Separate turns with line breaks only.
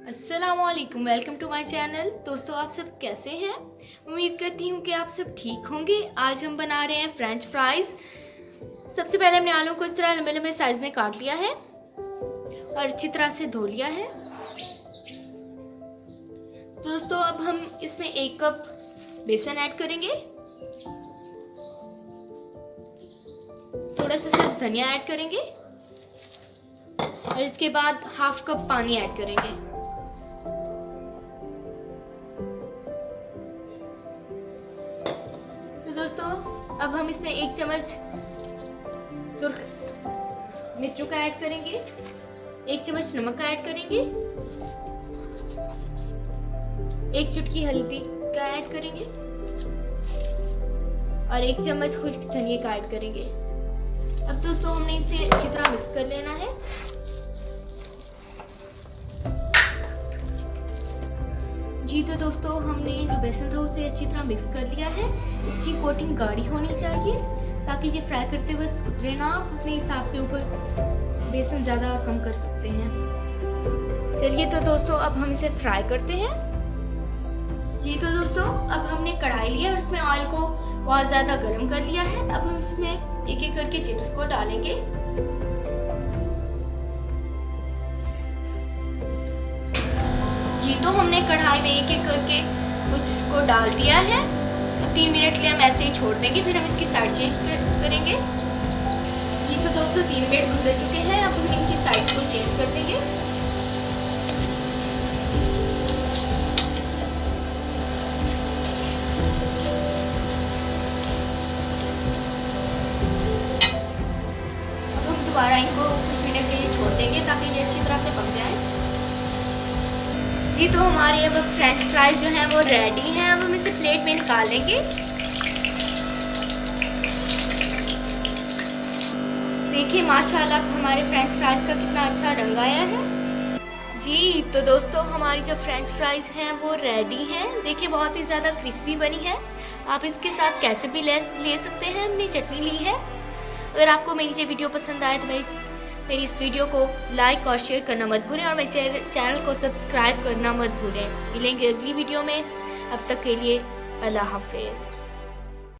अस्सलामुअलैकुम, welcome to my channel. दोस्तों, आप सब कैसे हैं? उम्मीद करती हूँ कि आप सब ठीक होंगे। आज हम बना रहे हैं फ्रेंच फ्राइज़। सबसे पहले हमने आलू को इस तरह लंबे लंबे साइज़ में काट लिया है और अच्छी तरह से धो लिया है। दोस्तों, अब हम इसमें 1 कप बेसन ऐड करेंगे, थोड़ा सा सब्ज़ धनिया ऐड करेंगे और इसके बाद 1/2 कप पानी ऐड करेंगे। तो दोस्तों, अब हम इसमें 1 चम्मच सुर्ख मिर्चों का ऐड करेंगे, 1 चम्मच नमक का ऐड करेंगे, 1 चुटकी हल्दी का ऐड करेंगे और 1 चम्मच खुश्क धनिया का ऐड करेंगे। अब दोस्तों, हमने इसे अच्छी तरह मिक्स कर लेना है। जी तो दोस्तों, हमने जो बेसन था उसे अच्छी तरह मिक्स कर लिया है। इसकी कोटिंग गाढ़ी होनी चाहिए ताकि ये फ्राई करते वक्त उतरे ना। आप अपने हिसाब से ऊपर बेसन ज़्यादा और कम कर सकते हैं। चलिए तो दोस्तों, अब हम इसे फ्राई करते हैं। जी तो दोस्तों, अब हमने कढ़ाई लिया और इसमें ऑयल को बहुत ज़्यादा गर्म कर लिया है। अब हम इसमें एक एक करके चिप्स को डालेंगे। जी तो हमने कढ़ाई में एक एक करके कुछ को डाल दिया है। अब 3 मिनट के लिए हम ऐसे ही छोड़ देंगे, फिर हम इसकी साइड चेंज करेंगे। जी तो दोस्तों, 3 मिनट गुजर चुके हैं। अब हम इनकी साइड को चेंज कर देंगे। अब हम दोबारा इनको कुछ मिनट के लिए छोड़ देंगे ताकि ये अच्छी तरह से पक जाए। जी तो हमारे अब फ्रेंच फ्राइज जो हैं वो रेडी हैं। अब हम इसे प्लेट में निकाल लेंगे। देखिए माशाल्लाह, हमारे फ्रेंच फ्राइज का कितना अच्छा रंग आया है। जी तो दोस्तों, हमारी जो फ्रेंच फ्राइज हैं वो रेडी हैं। देखिए बहुत ही ज़्यादा क्रिस्पी बनी है। आप इसके साथ केचप भी ले सकते हैं। हमने चटनी ली है। अगर आपको मेरी ये वीडियो पसंद आए तो मेरी इस वीडियो को लाइक और शेयर करना मत भूलें और मेरे चैनल को सब्सक्राइब करना मत भूलें। मिलेंगे अगली वीडियो में। अब तक के लिए अल्लाह हाफिज़।